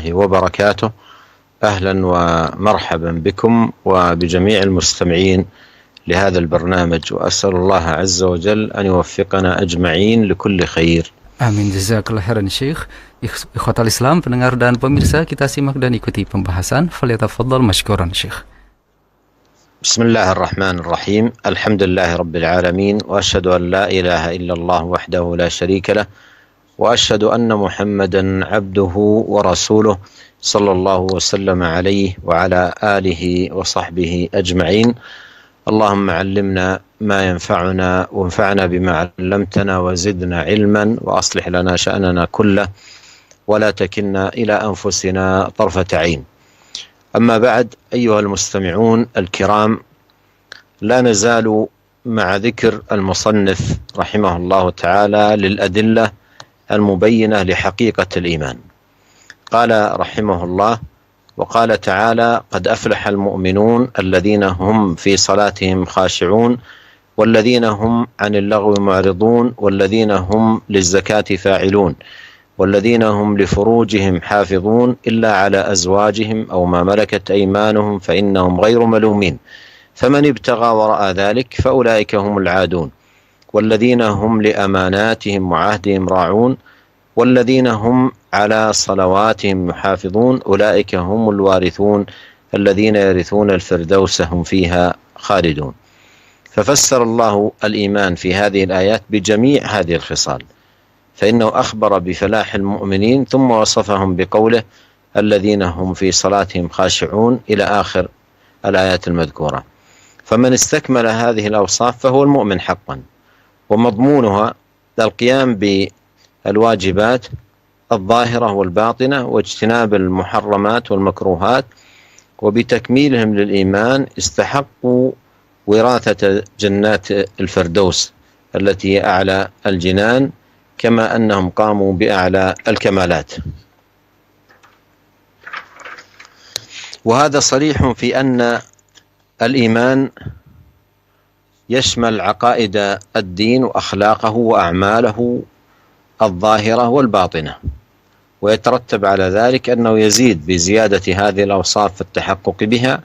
وبركاته. أهلا ومرحبا بكم وبجميع المستمعين لهذا البرنامج، وأسأل الله عز وجل أن يوفقنا أجمعين لكل خير. Amin, jazakallah khairan Syekh. Ikhwatal Islam, pendengar dan pemirsa, kita simak dan ikuti pembahasan. Falyatafaddal mashkuran Syekh. بسم الله الرحمن الرحيم. الحمد لله رب العالمين، وأشهد أن لا إله إلا الله وحده لا شريك له، وأشهد أن محمدا عبده ورسوله صلى الله وسلم عليه وعلى آله وصحبه أجمعين. اللهم علمنا ما ينفعنا وانفعنا بما علمتنا وزدنا علما وأصلح لنا شأننا كله ولا تكلنا إلى أنفسنا طرفة عين. أما بعد، أيها المستمعون الكرام، لا نزال مع ذكر المصنف رحمه الله تعالى للأدلة المبينة لحقيقة الإيمان. قال رحمه الله: وقال تعالى: قد أفلح المؤمنون الذين هم في صلاتهم خاشعون والذين هم عن اللغو معرضون والذين هم للزكاة فاعلون والذين هم لفروجهم حافظون إلا على أزواجهم أو ما ملكت أيمانهم فإنهم غير ملومين، فمن ابتغى وراء ذلك فأولئك هم العادون، والذين هم لأماناتهم وعهدهم راعون والذين هم على صلواتهم يحافظون أولئك هم الوارثون الذين يرثون الفردوس هم فيها خالدون. ففسر الله الإيمان في هذه الآيات بجميع هذه الخصال، فإنه أخبر بفلاح المؤمنين ثم وصفهم بقوله: الذين هم في صلاتهم خاشعون إلى آخر الآيات المذكورة. فمن استكمل هذه الأوصاف فهو المؤمن حقا، ومضمونها القيام بالواجبات الظاهرة والباطنة واجتناب المحرمات والمكروهات، وبتكميلهم للإيمان استحقوا وراثة جنات الفردوس التي هي أعلى الجنان، كما أنهم قاموا بأعلى الكمالات. وهذا صريح في أن الإيمان يشمل عقائد الدين وأخلاقه وأعماله الظاهرة والباطنة، ويترتب على ذلك أنه يزيد بزيادة هذه الأوصاف في التحقق بها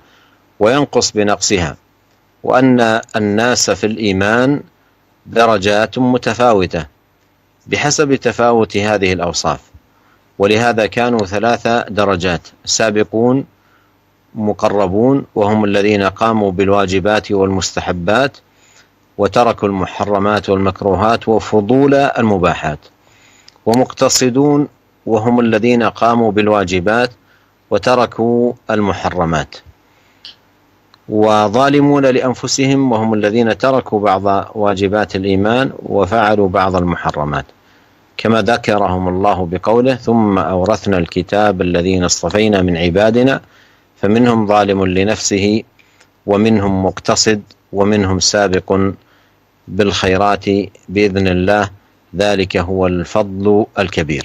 وينقص بنقصها، وأن الناس في الإيمان درجات متفاوتة بحسب تفاوت هذه الأوصاف، ولهذا كانوا 3 درجات: سابقون، مقربون وهم الذين قاموا بالواجبات والمستحبات وتركوا المحرمات والمكروهات وفضول المباحات، ومقتصدون وهم الذين قاموا بالواجبات وتركوا المحرمات، وظالمون لأنفسهم وهم الذين تركوا بعض واجبات الإيمان وفعلوا بعض المحرمات، كما ذكرهم الله بقوله: ثم أورثنا الكتاب الذين اصطفينا من عبادنا فمنهم ظالم لنفسه ومنهم مقتصد ومنهم سابق بالخيرات بإذن الله ذلك هو الفضل الكبير.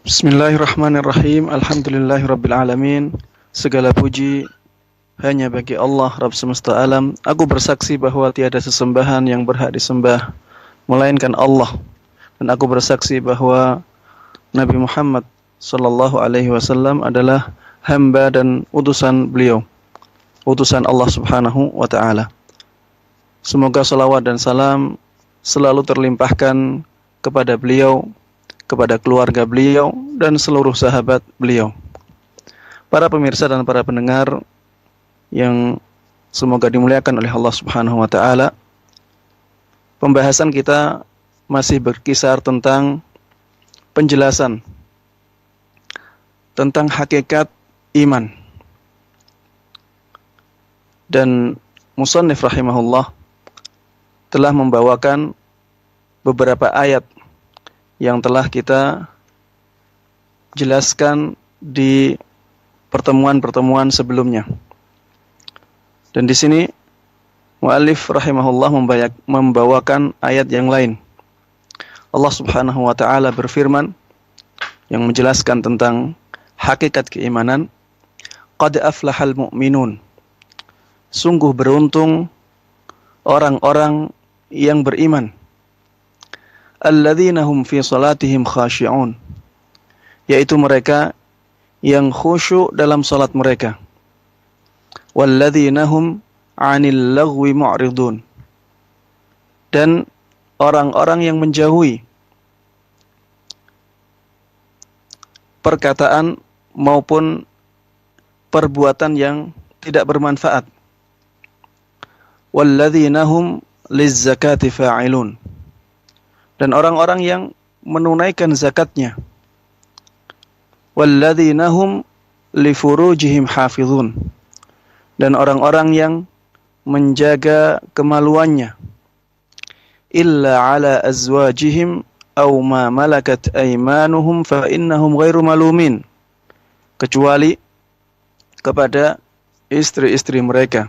Bismillahirrahmanirrahim. Alhamdulillahirabbil alamin. Segala puji hanya bagi Allah, Rabb semesta alam. Aku bersaksi bahwa tiada sesembahan yang berhak disembah melainkan Allah, dan aku bersaksi bahwa Nabi Muhammad sallallahu alaihi wasallam adalah hamba dan utusan beliau, utusan Allah Subhanahu wa taala. Semoga salawat dan salam selalu terlimpahkan kepada beliau, kepada keluarga beliau dan seluruh sahabat beliau. Para pemirsa dan para pendengar yang semoga dimuliakan oleh Allah Subhanahu wa taala, pembahasan kita masih berkisar tentang penjelasan tentang hakikat iman. Dan musannif rahimahullah telah membawakan beberapa ayat yang telah kita jelaskan di pertemuan-pertemuan sebelumnya. Dan di sini muallif rahimahullah membawakan ayat yang lain. Allah Subhanahu wa taala berfirman yang menjelaskan tentang hakikat keimanan, qad aflahal mu'minun. Sungguh beruntung orang-orang yang beriman. Alladzina hum fi salatihim khashi'un. yaitu mereka yang khusyuk dalam salat mereka. Walladzina hum 'anil lagwi mu'ridun. Dan orang-orang yang menjauhi perkataan maupun perbuatan yang tidak bermanfaat. Walladzina hum lizzakati fa'ilun. Dan orang-orang yang menunaikan zakatnya. Walladzina hum lifurujihim hafizun. Dan orang-orang yang menjaga kemaluannya. Illa ala azwajihim aw ma malakat aymanuhum fa innahum ghairu malumin. Kecuali kepada istri-istri mereka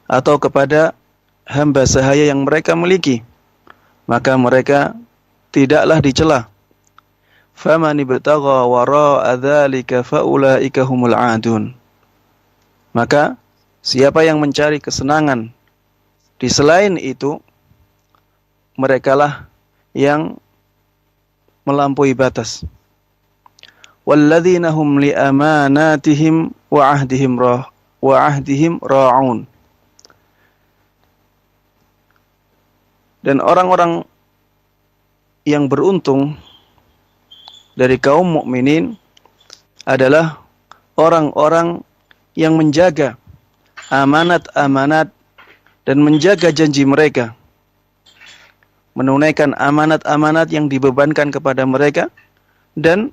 atau kepada hamba sahaya yang mereka miliki, maka mereka tidaklah dicela. Faman ibtagha wara'a dzalika faulaika humul 'adun. Maka siapa yang mencari kesenangan di selain itu, merekalah yang melampaui batas. Walladzina hum li amanatihim wa ahdihim ra'un. Dan orang-orang yang beruntung dari kaum mukminin adalah orang-orang yang menjaga amanat-amanat dan menjaga janji mereka, menunaikan amanat-amanat yang dibebankan kepada mereka dan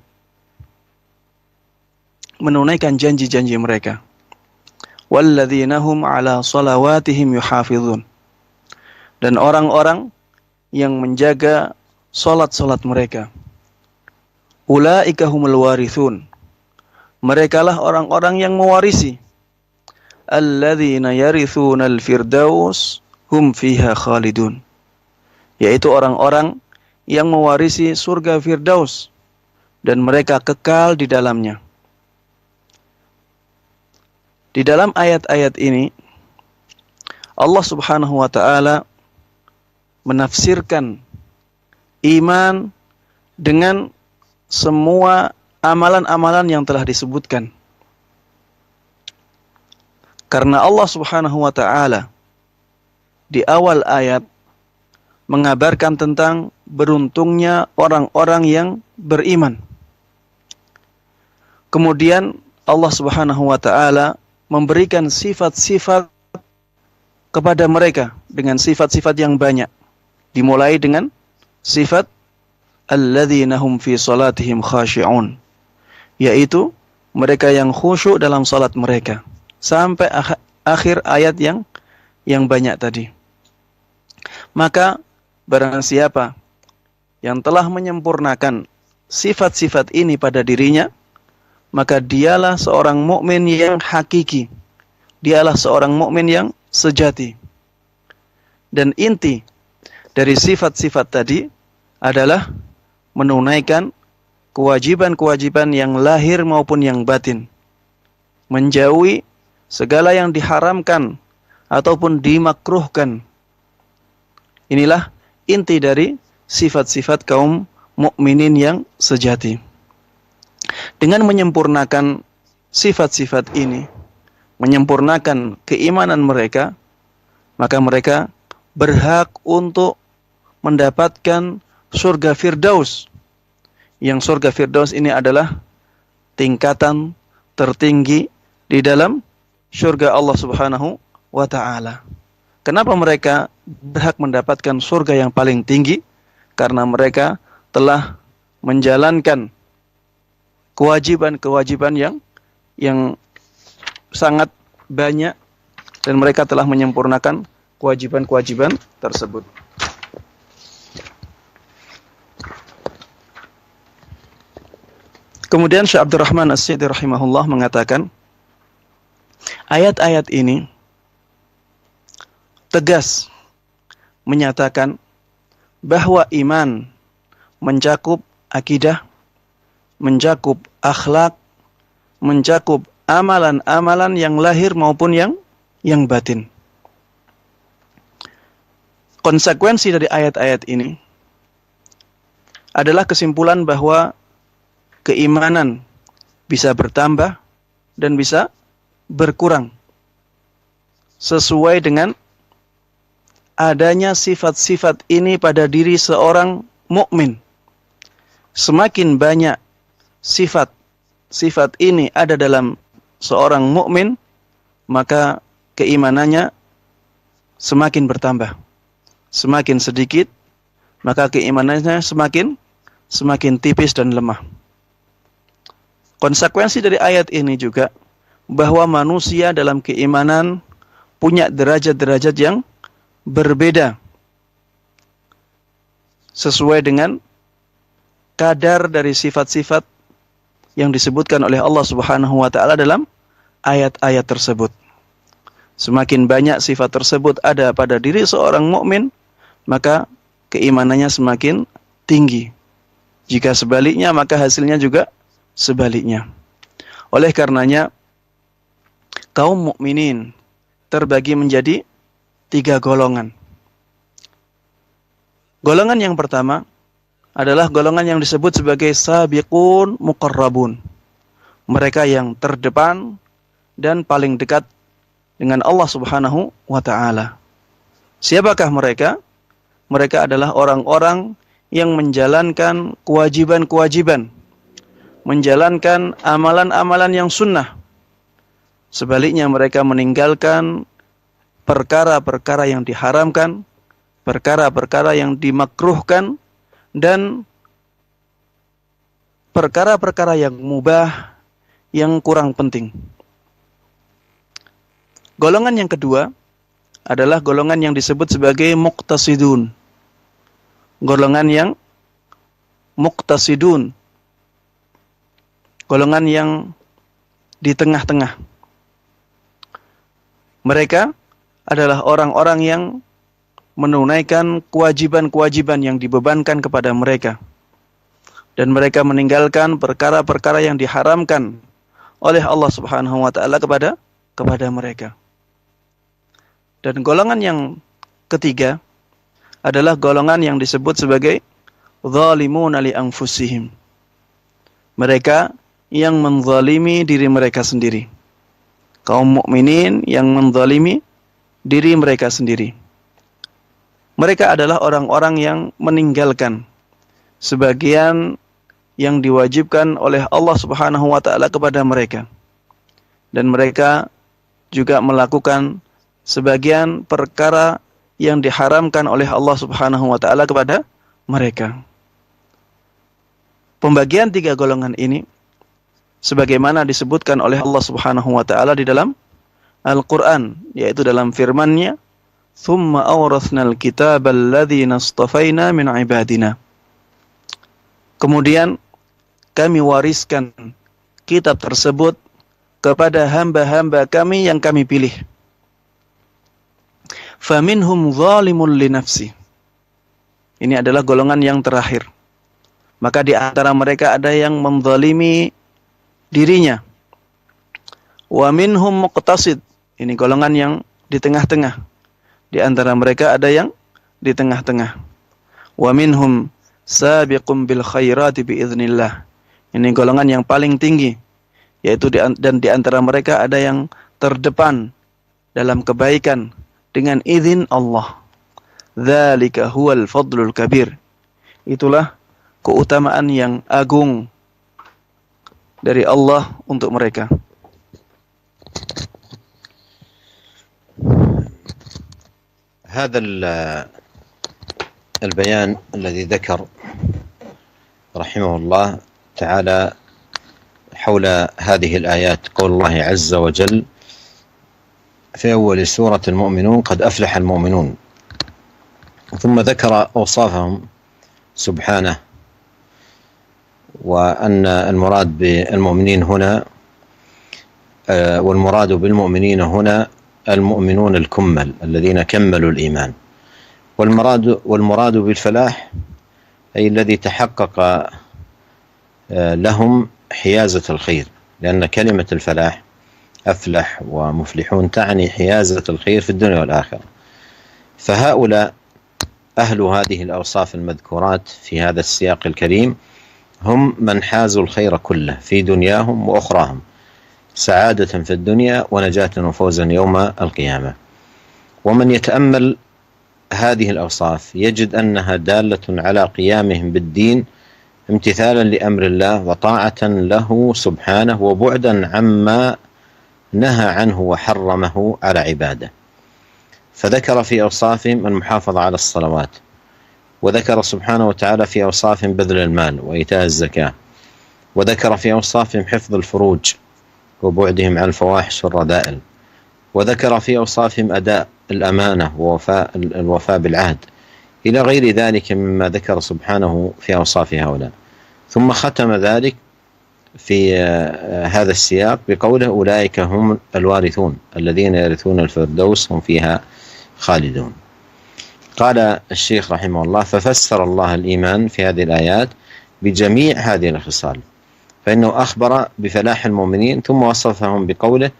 menunaikan janji-janji mereka. Walladzina hum 'ala shalawatihim yuhafizun. Dan orang-orang yang menjaga salat-salat mereka. Ulaika humul warithun. Merekalah orang-orang yang mewarisi. Alladzina yarithunal firdaus hum fiha khalidun. Yaitu orang-orang yang mewarisi surga Firdaus dan mereka kekal di dalamnya. Di dalam ayat-ayat ini Allah Subhanahu wa taala menafsirkan iman dengan semua amalan-amalan yang telah disebutkan. Karena Allah Subhanahu wa taala di awal ayat mengabarkan tentang beruntungnya orang-orang yang beriman. Kemudian Allah Subhanahu wa taala memberikan sifat-sifat kepada mereka dengan sifat-sifat yang banyak. Dimulai dengan sifat alladzina hum fi salatihim khashi'un, yaitu mereka yang khusyuk dalam salat mereka, sampai akhir ayat yang banyak tadi. Maka barang siapa yang telah menyempurnakan sifat-sifat ini pada dirinya, maka dialah seorang mukmin yang hakiki. Dialah seorang mukmin yang sejati. Dan inti dari sifat-sifat tadi adalah menunaikan kewajiban-kewajiban yang lahir maupun yang batin. Menjauhi segala yang diharamkan ataupun dimakruhkan. Inilah inti dari sifat-sifat kaum mukminin yang sejati. Dengan menyempurnakan sifat-sifat ini, menyempurnakan keimanan mereka, maka mereka berhak untuk mendapatkan surga Firdaus. Yang surga Firdaus ini adalah tingkatan tertinggi di dalam surga Allah Subhanahu wa taala. Kenapa mereka berhak mendapatkan surga yang paling tinggi? Karena mereka telah menjalankan kewajiban-kewajiban yang sangat banyak dan mereka telah menyempurnakan kewajiban-kewajiban tersebut. Kemudian Syekh Abdurrahman As-Sa'di rahimahullah mengatakan, ayat-ayat ini tegas menyatakan bahwa iman mencakup akidah, mencakup akhlak, mencakup amalan-amalan yang lahir maupun yang batin. Konsekuensi dari ayat-ayat ini adalah kesimpulan bahwa keimanan bisa bertambah dan bisa berkurang sesuai dengan adanya sifat-sifat ini pada diri seorang mukmin. Semakin banyak sifat ini ada dalam seorang mukmin, maka keimanannya semakin bertambah. Semakin sedikit, maka keimanannya semakin tipis dan lemah. Konsekuensi dari ayat ini juga bahwa manusia dalam keimanan punya derajat-derajat yang berbeda sesuai dengan kadar dari sifat-sifat yang disebutkan oleh Allah Subhanahu wa taala dalam ayat-ayat tersebut. Semakin banyak sifat tersebut ada pada diri seorang mukmin, maka keimanannya semakin tinggi. Jika sebaliknya, maka hasilnya juga sebaliknya. Oleh karenanya, kaum mukminin terbagi menjadi 3 golongan. Golongan yang pertama adalah golongan yang disebut sebagai sabiqun muqarrabun. Mereka yang terdepan dan paling dekat dengan Allah Subhanahu wa taala. Siapakah mereka? Mereka adalah orang-orang yang menjalankan kewajiban-kewajiban, menjalankan amalan-amalan yang sunnah. Sebaliknya mereka meninggalkan perkara-perkara yang diharamkan, perkara-perkara yang dimakruhkan, dan perkara-perkara yang mubah yang kurang penting. Golongan yang kedua adalah golongan yang disebut sebagai muqtasidun. Golongan yang muqtasidun. Golongan yang di tengah-tengah. Mereka adalah orang-orang yang menunaikan kewajiban-kewajiban yang dibebankan kepada mereka. Dan mereka meninggalkan perkara-perkara yang diharamkan oleh Allah Subhanahu wa taala kepada mereka. Dan golongan yang ketiga adalah golongan yang disebut sebagai zalimuna li anfusihim. Mereka yang menzalimi diri mereka sendiri. Kaum mukminin yang menzalimi diri mereka sendiri. Mereka adalah orang-orang yang meninggalkan sebagian yang diwajibkan oleh Allah Subhanahu wa taala kepada mereka. Dan mereka juga melakukan sebagian perkara yang diharamkan oleh Allah Subhanahu wa taala kepada mereka. Pembagian 3 golongan ini sebagaimana disebutkan oleh Allah Subhanahu wa taala di dalam Al-Qur'an, yaitu dalam firman-Nya, "Tsumma awrathnal kitaba alladzina istafaina min ibadina." Kemudian kami wariskan kitab tersebut kepada hamba-hamba kami yang kami pilih. Faminhum zalimun li nafsi. Ini adalah golongan yang terakhir. Maka di antara mereka ada yang menzalimi dirinya. Wa minhum muqtasid. Ini golongan yang di tengah-tengah. Di antara mereka ada yang di tengah-tengah. Wa minhum sabiqum bil khairati biiznillah. Ini golongan yang paling tinggi, yaitu dan di antara mereka ada yang terdepan dalam kebaikan dengan izin Allah. Dzalika huwal fadlul kabir. Itulah keutamaan yang agung dari Allah untuk mereka. هذا البيان الذي ذكر رحمه الله تعالى حول هذه الآيات، قول الله عز وجل في أول سورة المؤمنون: قد أفلح المؤمنون. ثم ذكر أوصافهم سبحانه، وأن المراد بالمؤمنين هنا والمراد بالمؤمنين هنا المؤمنون الكمل الذين كملوا الإيمان، والمراد بالفلاح أي الذي تحقق لهم حيازة الخير، لأن كلمة الفلاح أفلح ومفلحون تعني حيازة الخير في الدنيا والآخرة. فهؤلاء أهل هذه الأوصاف المذكورات في هذا السياق الكريم هم من حازوا الخير كله في دنياهم وأخراهم، سعادة في الدنيا ونجاة وفوزا يوم القيامة. ومن يتأمل هذه الأوصاف يجد أنها دالة على قيامهم بالدين امتثالا لأمر الله وطاعة له سبحانه وبعدا عما نهى عنه وحرمه على عباده. فذكر في أوصافهم المحافظة على الصلوات، وذكر سبحانه وتعالى في أوصافهم بذل المال وإيتاء الزكاة، وذكر في أوصافهم حفظ الفروج وبعدهم عن الفواحش والرذائل، وذكر في أوصافهم أداء الأمانة والوفاء بالعهد، إلى غير ذلك مما ذكر سبحانه في أوصاف هؤلاء. ثم ختم ذلك في هذا السياق بقوله: أولئك هم الوارثون الذين يرثون الفردوس هم فيها خالدون. قال الشيخ رحمه الله: ففسر الله الإيمان في هذه الآيات بجميع هذه الخصال، فإنه أخبر بفلاح المؤمنين ثم وصفهم بقوله: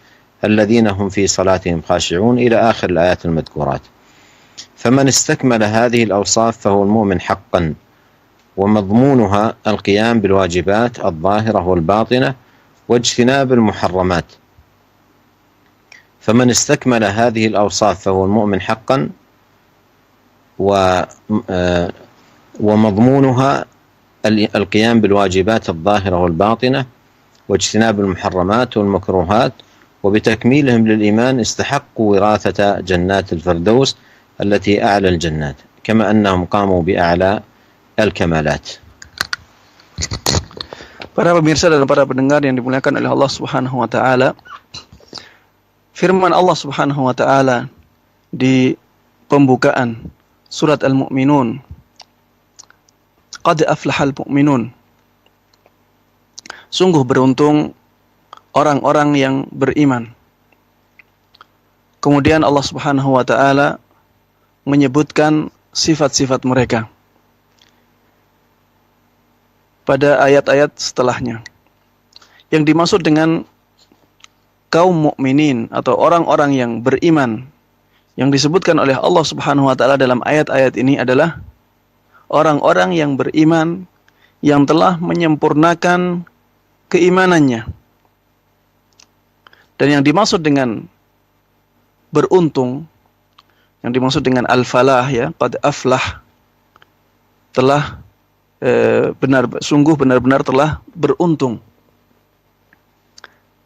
الذين هم في صلاتهم خاشعون، إلى آخر الآيات المذكورات. فمن استكمل هذه الأوصاف فهو المؤمن حقا، ومضمونها القيام بالواجبات الظاهرة والباطنة واجتناب المحرمات. فمن استكمل هذه الأوصاف فهو المؤمن حقا، ومضمونها القيام بالواجبات الظاهرة والباطنة واجتناب المحرمات والمكروهات، وبتكميلهم للإيمان استحقوا وراثة جنات الفردوس التي أعلى الجنات، كما أنهم قاموا بأعلى الكمالات. Para pemirsa dan para pendengar yang dimuliakan oleh Allah Subhanahu wa taala, firman Allah Subhanahu wa taala di pembukaan surat Al-Mu'minun, qad aflahal mu'minun, sungguh beruntung orang-orang yang beriman. Kemudian Allah Subhanahu wa taala menyebutkan sifat-sifat mereka pada ayat-ayat setelahnya. Yang dimaksud dengan kaum mukminin atau orang-orang yang beriman yang disebutkan oleh Allah Subhanahu wa taala dalam ayat-ayat ini adalah orang-orang yang beriman yang telah menyempurnakan keimanannya. Dan yang dimaksud dengan beruntung, yang dimaksud dengan al-falah, ya, qad aflah, telah benar-benar telah beruntung.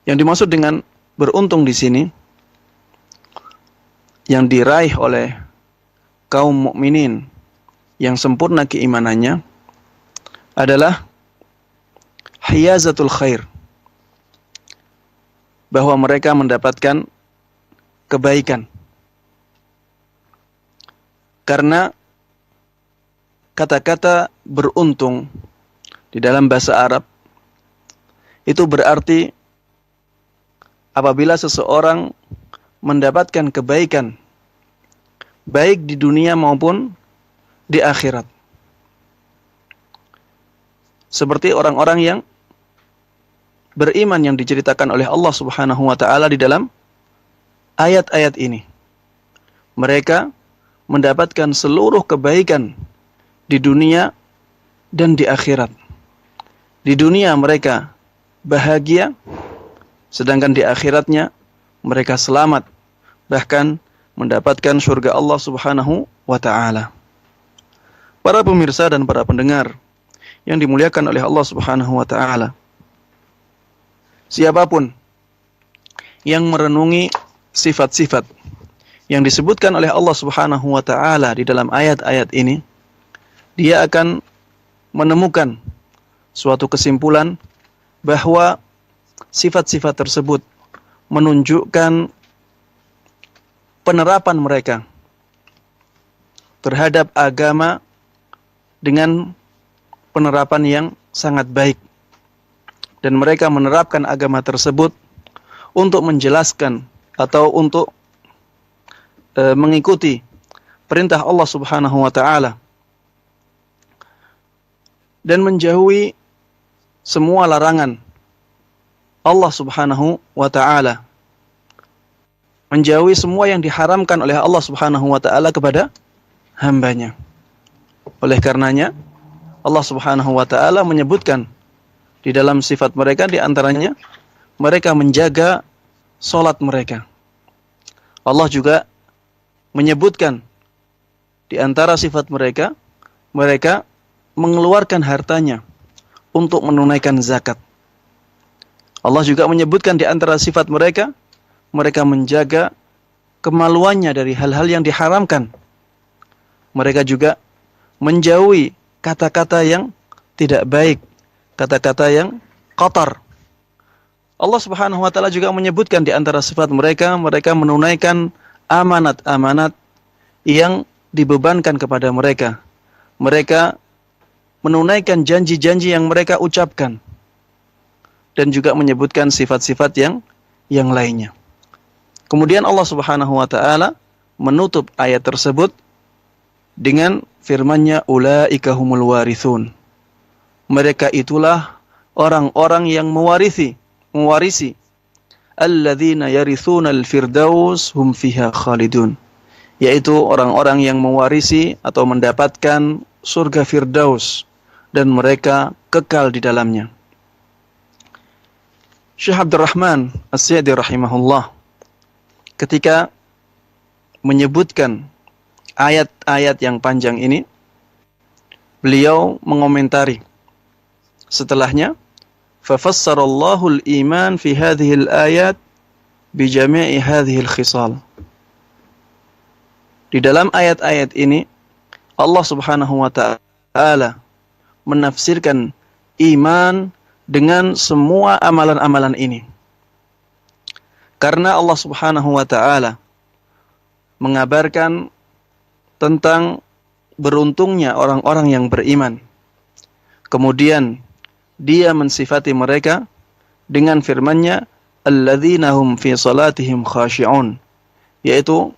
Yang dimaksud dengan beruntung di sini yang diraih oleh kaum mukminin yang sempurna keimanannya adalah hiyazatul khair, bahwa mereka mendapatkan kebaikan. Karena kata-kata beruntung di dalam bahasa Arab itu berarti apabila seseorang mendapatkan kebaikan baik di dunia maupun di akhirat. Seperti orang-orang yang beriman yang diceritakan oleh Allah Subhanahu wa taala di dalam ayat-ayat ini. Mereka mendapatkan seluruh kebaikan di dunia dan di akhirat. Di dunia mereka bahagia, sedangkan di akhiratnya mereka selamat, bahkan mendapatkan surga Allah Subhanahu wa taala. Para pemirsa dan para pendengar yang dimuliakan oleh Allah Subhanahu wa taala, siapapun yang merenungi sifat-sifat yang disebutkan oleh Allah Subhanahu wa taala di dalam ayat-ayat ini, dia akan menemukan suatu kesimpulan bahwa sifat-sifat tersebut menunjukkan penerapan mereka terhadap agama dengan penerapan yang sangat baik, dan mereka menerapkan agama tersebut untuk menjelaskan atau untuk mengikuti perintah Allah Subhanahu wa taala dan menjauhi semua larangan Allah Subhanahu wa taala, menjauhi semua yang diharamkan oleh Allah Subhanahu wa taala kepada hambanya. Oleh karenanya, Allah Subhanahu wa taala menyebutkan di dalam sifat mereka, di antaranya mereka menjaga salat mereka. Allah juga menyebutkan di antara sifat mereka, mereka mengeluarkan hartanya untuk menunaikan zakat. Allah juga menyebutkan di antara sifat mereka, mereka menjaga kemaluannya dari hal-hal yang diharamkan. Mereka juga menjauhi kata-kata yang tidak baik, kata-kata yang kotor. Allah Subhanahu wa taala juga menyebutkan di antara sifat mereka, mereka menunaikan amanat-amanat yang dibebankan kepada mereka. Mereka menunaikan janji-janji yang mereka ucapkan. Dan juga menyebutkan sifat-sifat yang lainnya. Kemudian Allah Subhanahu wa taala menutup ayat tersebut dengan firman-Nya, ulaika humul warithun. Mereka itulah orang-orang yang mewarisi alladzina yarithuna al-firdaus hum fiha khalidun. Yaitu orang-orang yang mewarisi atau mendapatkan surga Firdaus dan mereka kekal di dalamnya. Syekh Abdurrahman As-Sa'di rahimahullah ketika menyebutkan ayat-ayat yang panjang ini, beliau mengomentari setelahnya, fafassarallahu al-iman fi hadhihi al-ayat bi jami'i hadhihi al-khisal. Di dalam ayat-ayat ini Allah Subhanahu wa taala menafsirkan iman dengan semua amalan-amalan ini. Karena Allah Subhanahu wa taala mengabarkan tentang beruntungnya orang-orang yang beriman. Kemudian Dia mensifati mereka dengan firman-Nya, alladzina hum fi salatihim khashi'un, yaitu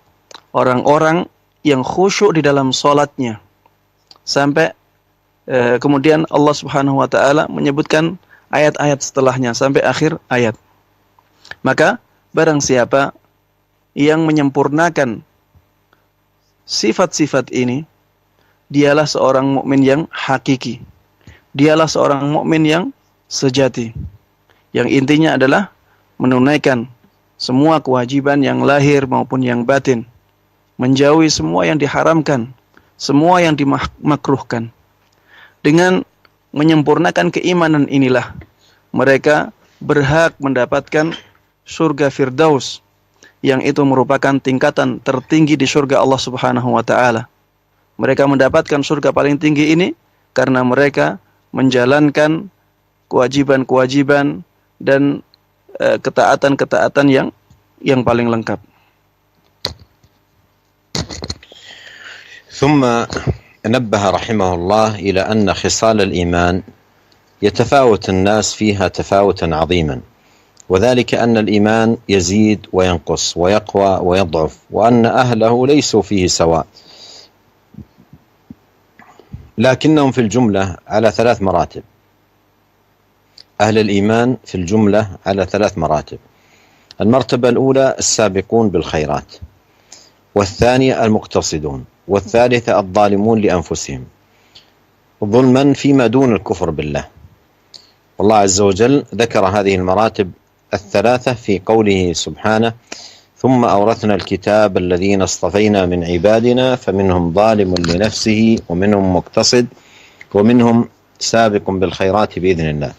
orang-orang yang khusyuk di dalam salatnya. Sampai kemudian Allah Subhanahu wa taala menyebutkan ayat-ayat setelahnya sampai akhir ayat. Maka barang siapa yang menyempurnakan sifat-sifat ini, dialah seorang mukmin yang hakiki. Dialah seorang mukmin yang sejati. Yang intinya adalah menunaikan semua kewajiban yang lahir maupun yang batin. Menjauhi semua yang diharamkan, semua yang dimakruhkan. Dengan menyempurnakan keimanan inilah mereka berhak mendapatkan surga Firdaus, yang itu merupakan tingkatan tertinggi di surga Allah Subhanahu wa taala. Mereka mendapatkan surga paling tinggi ini karena mereka menjalankan kewajiban-kewajiban dan ketaatan-ketaatan yang paling lengkap. ثم نبه رحمه الله إلى أن خصال الإيمان يتفاوت الناس فيها تفاوتا عظيما، وذلك أن الإيمان يزيد وينقص ويقوى ويضعف، وأن أهله ليسوا فيه سواء، لكنهم في الجملة على 3 مراتب. أهل الإيمان في الجملة على 3 مراتب. المرتبة الأولى السابقون بالخيرات، والثانية المقتصدون، والثالثة الظالمون لأنفسهم ظلما فيما دون الكفر بالله. والله عز وجل ذكر هذه المراتب الثلاثة في قوله سبحانه: ثم أورثنا الكتاب الذين اصطفينا من عبادنا فمنهم ظالم لنفسه ومنهم مقتصد ومنهم سابق بالخيرات بإذن الله.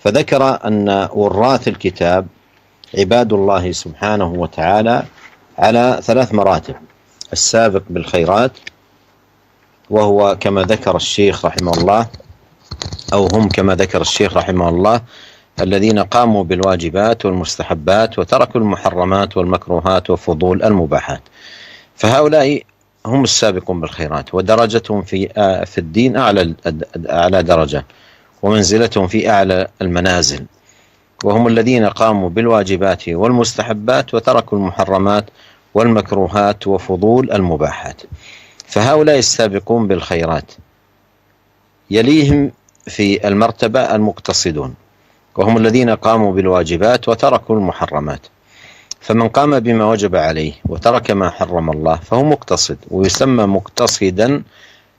فذكر أن وراث الكتاب عباد الله سبحانه وتعالى على 3 مراتب: السابق بالخيرات، وهو كما ذكر الشيخ رحمه الله، أو هم كما ذكر الشيخ رحمه الله الذين قاموا بالواجبات والمستحبات وتركوا المحرمات والمكروهات وفضول المباحات. فهؤلاء هم السابقون بالخيرات، ودرجتهم في الدين أعلى درجة، ومنزلتهم في أعلى المنازل، وهم الذين قاموا بالواجبات والمستحبات وتركوا المحرمات والمكروهات وفضول المباحات. فهؤلاء السابقون بالخيرات. يليهم في المرتبة المقتصدون، وهم الذين قاموا بالواجبات وتركوا المحرمات. فمن قام بما وجب عليه وترك ما حرم الله فهو مقتصد، ويسمى مقتصدا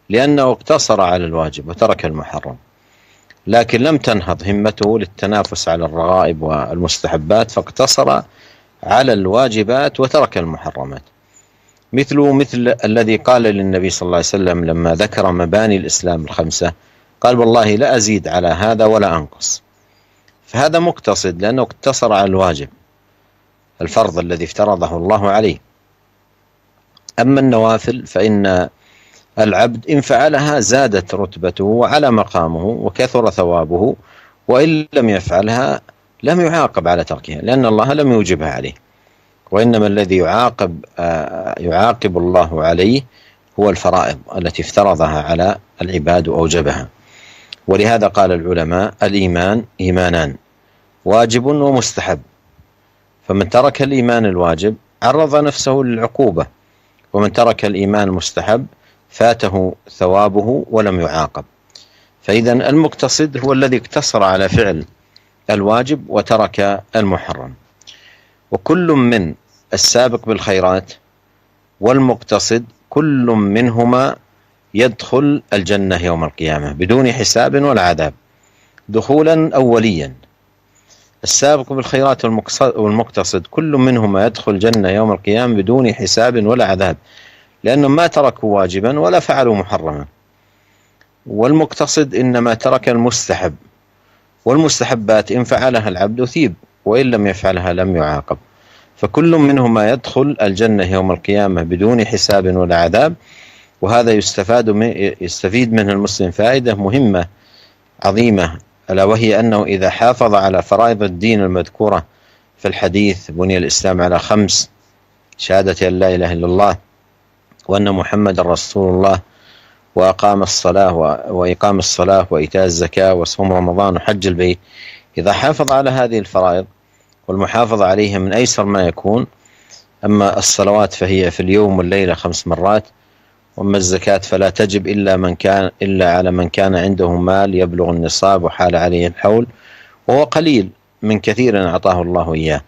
لأنه اقتصر على الواجب وترك المحرم، لكن لم تنهض همته للتنافس على الرغائب والمستحبات، فاقتصر على الواجبات وترك المحرمات. مثل الذي قال للنبي صلى الله عليه وسلم لما ذكر مباني الإسلام الخمسة، قال والله لا أزيد على هذا ولا أنقص. فهذا مقتصد لأنه اقتصر على الواجب الفرض الذي افترضه الله عليه. أما النوافل فإن العبد إن فعلها زادت رتبته وعلى مقامه وكثر ثوابه، وإن لم يفعلها لم يعاقب على تركها، لأن الله لم يوجبها عليه. وإنما الذي يعاقب الله عليه هو الفرائض التي افترضها على العباد وأوجبها. ولهذا قال العلماء: الإيمان إيمانان، واجب ومستحب. فمن ترك الإيمان الواجب عرض نفسه للعقوبة، ومن ترك الإيمان المستحب فاته ثوابه ولم يعاقب. فإذا المقتصد هو الذي اقتصر على فعل الواجب وترك المحرم. وكل من السابق بالخيرات والمقتصد كل منهما يدخل الجنة يوم القيامة بدون حساب ولا عذاب، دخولا أوليا. السابق بالخيرات والمقتصد كل منهما يدخل الجنة يوم القيامة بدون حساب ولا عذاب، لأنهم ما تركوا واجبا ولا فعلوا محرما. والمقتصد إنما ترك المستحب، والمستحبات إن فعلها العبد أثيب، وإن لم يفعلها لم يعاقب. فكل منهما يدخل الجنة يوم القيامة بدون حساب ولا عذاب. وهذا يستفيد منه المسلم فائدة مهمة عظيمة، ألا وهي أنه إذا حافظ على فرائض الدين المذكورة في الحديث: بني الإسلام على 5، شهادة أن لا إله إلا الله وأن محمد رسول الله، وإقام الصلاة وإيتاء الزكاة وصوم رمضان وحج البيت. إذا حافظ على هذه الفرائض، والمحافظة عليها من أيسر ما يكون. أما الصلوات فهي في اليوم والليلة 5 مرات، وأما الزكاة فلا تجب إلا على من كان عنده مال يبلغ النصاب وحال عليه الحول، وهو قليل من كثير أعطاه الله إياه.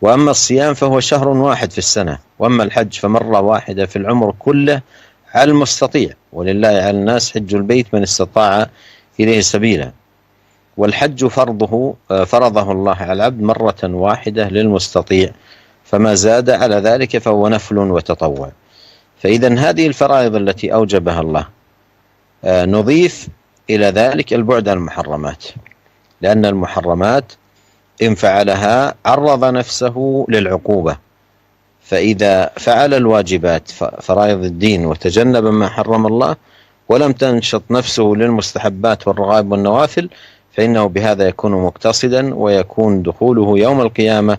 وأما الصيام فهو شهر واحد في السنة، وأما الحج فمرة واحدة في العمر كله على المستطيع، ولله على الناس حج البيت من استطاع إليه سبيلا. والحج فرضه الله على العبد مرة واحدة للمستطيع، فما زاد على ذلك فهو نفل وتطوع. فإذا هذه الفرائض التي أوجبها الله نضيف إلى ذلك البعد عن المحرمات، لأن المحرمات إن فعلها عرض نفسه للعقوبة. فإذا فعل الواجبات فرائض الدين وتجنب ما حرم الله ولم تنشط نفسه للمستحبات والرغائب والنوافل، فإنه بهذا يكون مقتصدا، ويكون دخوله يوم القيامة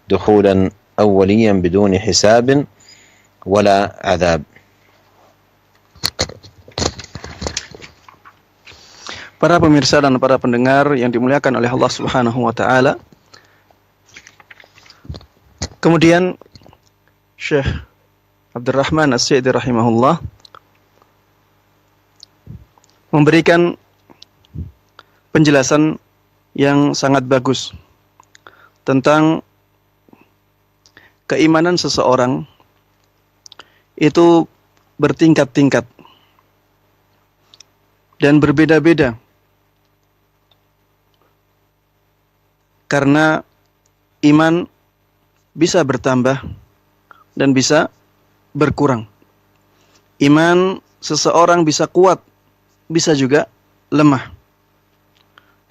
دخولا أوليا بدون حساب ولا عذاب. Para pemirsa dan para pendengar yang dimuliakan oleh Allah Subhanahu wa taala. Kemudian Syekh Abdurrahman As-Sa'di rahimahullah memberikan penjelasan yang sangat bagus tentang keimanan seseorang itu bertingkat-tingkat dan berbeda-beda, karena iman bisa bertambah dan bisa berkurang. Iman seseorang bisa kuat, bisa juga lemah.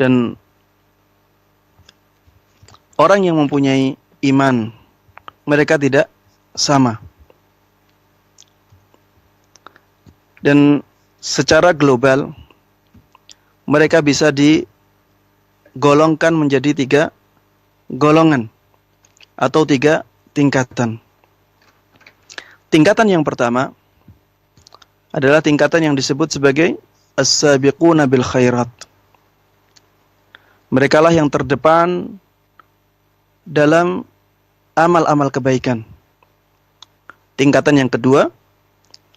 Dan orang yang mempunyai iman, mereka tidak sama. Dan secara global, mereka bisa digolongkan menjadi 3 golongan atau 3 tingkatan. Tingkatan yang pertama adalah tingkatan yang disebut sebagai as-sabiquna bil khairat. Merekalah yang terdepan dalam amal-amal kebaikan. Tingkatan yang kedua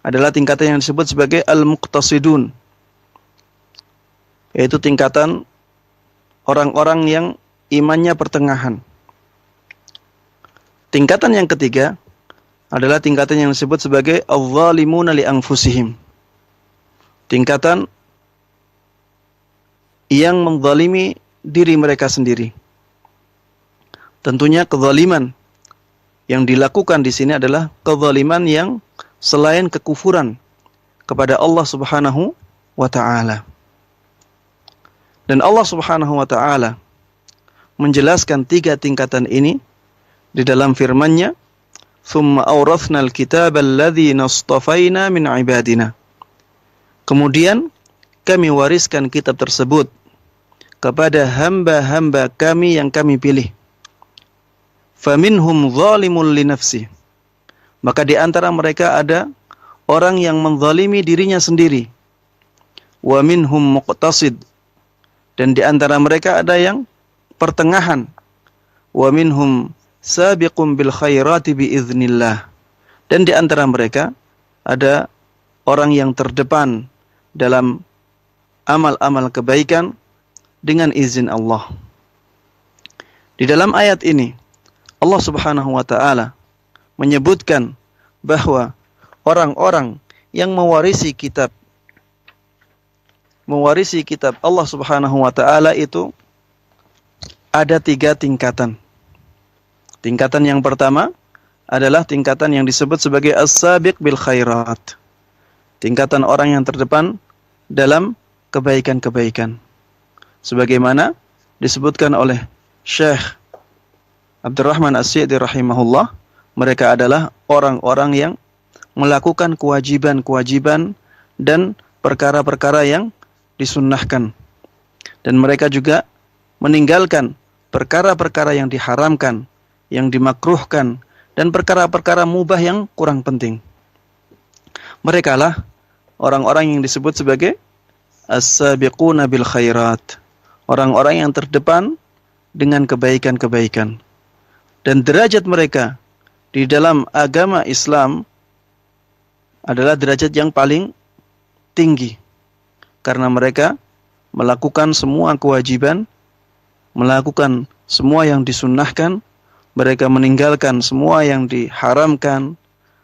adalah tingkatan yang disebut sebagai al-muqtasidun, yaitu tingkatan orang-orang yang imannya pertengahan. Tingkatan yang ketiga adalah tingkatan yang disebut sebagai al-zalimuna li anfusihim, tingkatan yang menzalimi diri mereka sendiri. Tentunya kezaliman yang dilakukan di sini adalah kezaliman yang selain kekufuran kepada Allah Subhanahu wa taala. Dan Allah Subhanahu wa taala menjelaskan 3 tingkatan ini di dalam firman-Nya, "Tsumma awrathnal kitaba alladzina istafaina min ibadina." Kemudian kami wariskan kitab tersebut kepada hamba-hamba kami yang kami pilih. Faminhum zalimun li nafsi. Maka di antara mereka ada orang yang menzalimi dirinya sendiri. Wa minhum muqtasid. Dan di antara mereka ada yang pertengahan. Wa minhum sabiqun bil khairati biiznillah. Dan di antara mereka ada orang yang terdepan dalam amal-amal kebaikan dengan izin Allah. Di dalam ayat ini Allah Subhanahu wa taala menyebutkan bahwa orang-orang yang mewarisi kitab Allah Subhanahu wa taala itu ada 3 tingkatan. Tingkatan yang pertama adalah tingkatan yang disebut sebagai as-sabiq bil khairat. Tingkatan orang yang terdepan dalam kebaikan-kebaikan. Sebagaimana disebutkan oleh Syekh Abdurrahman As-Sa'di rahimahullah, mereka adalah orang-orang yang melakukan kewajiban-kewajiban dan perkara-perkara yang disunnahkan. Dan mereka juga meninggalkan perkara-perkara yang diharamkan, yang dimakruhkan, dan perkara-perkara mubah yang kurang penting. Mereka lah orang-orang yang disebut sebagai as-sabiquna bil khairat. Orang-orang yang terdepan dengan kebaikan-kebaikan. Dan derajat mereka di dalam agama Islam adalah derajat yang paling tinggi. Karena mereka melakukan semua kewajiban, melakukan semua yang disunnahkan, mereka meninggalkan semua yang diharamkan,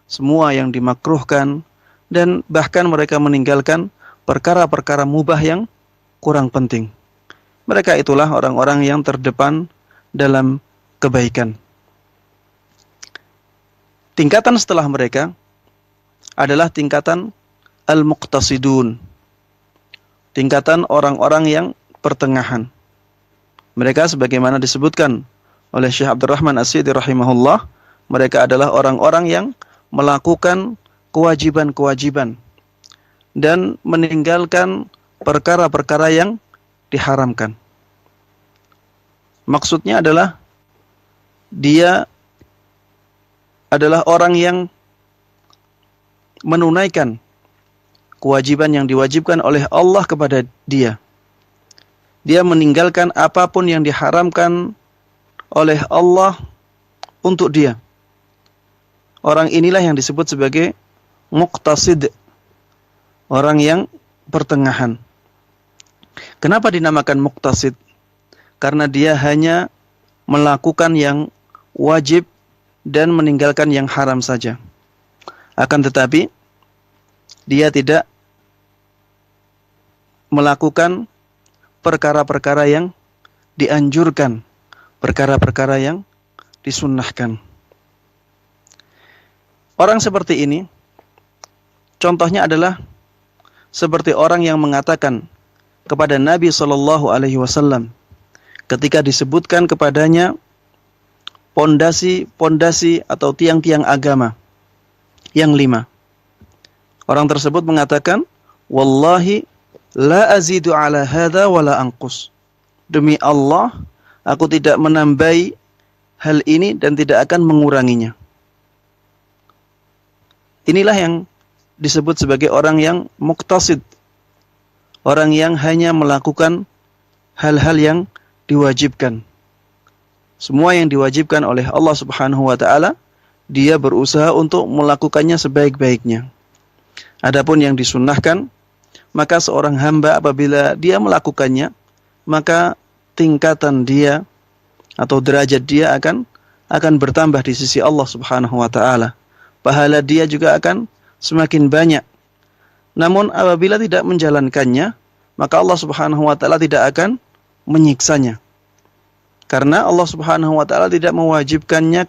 semua yang dimakruhkan, dan bahkan mereka meninggalkan perkara-perkara mubah yang kurang penting. Mereka itulah orang-orang yang terdepan dalam kebaikan. Tingkatan setelah mereka adalah tingkatan al-muqtasidun. Tingkatan orang-orang yang pertengahan. Mereka sebagaimana disebutkan oleh Syekh Abdurrahman As-Sa'di rahimahullah, mereka adalah orang-orang yang melakukan kewajiban-kewajiban dan meninggalkan perkara-perkara yang diharamkan. Maksudnya adalah dia adalah orang yang menunaikan kewajiban yang diwajibkan oleh Allah kepada dia. Dia meninggalkan apapun yang diharamkan oleh Allah untuk dia. Orang inilah yang disebut sebagai muqtasid, orang yang pertengahan. Kenapa dinamakan muqtasid? Karena dia hanya melakukan yang wajib dan meninggalkan yang haram saja. Akan tetapi dia tidak melakukan perkara-perkara yang dianjurkan, perkara-perkara yang disunnahkan. Orang seperti ini contohnya adalah seperti orang yang mengatakan kepada Nabi SAW ketika disebutkan kepadanya pondasi-pondasi atau tiang-tiang agama yang 5. Orang tersebut mengatakan, "Wallahi la azidu ala hadha wa la anqus." Demi Allah, aku tidak menambahi hal ini dan tidak akan menguranginya. Inilah yang disebut sebagai orang yang muqtasid. Orang yang hanya melakukan hal-hal yang diwajibkan. Semua yang diwajibkan oleh Allah Subhanahu wa taala, dia berusaha untuk melakukannya sebaik-baiknya. Adapun yang disunnahkan, maka seorang hamba apabila dia melakukannya, maka tingkatan dia atau derajat dia akan bertambah di sisi Allah Subhanahu wa taala. Pahala dia juga akan semakin banyak. Namun apabila tidak menjalankannya, maka Allah Subhanahu wa taala tidak akan menyiksanya. Karena Allah Subhanahu wa taala tidak mewajibkannya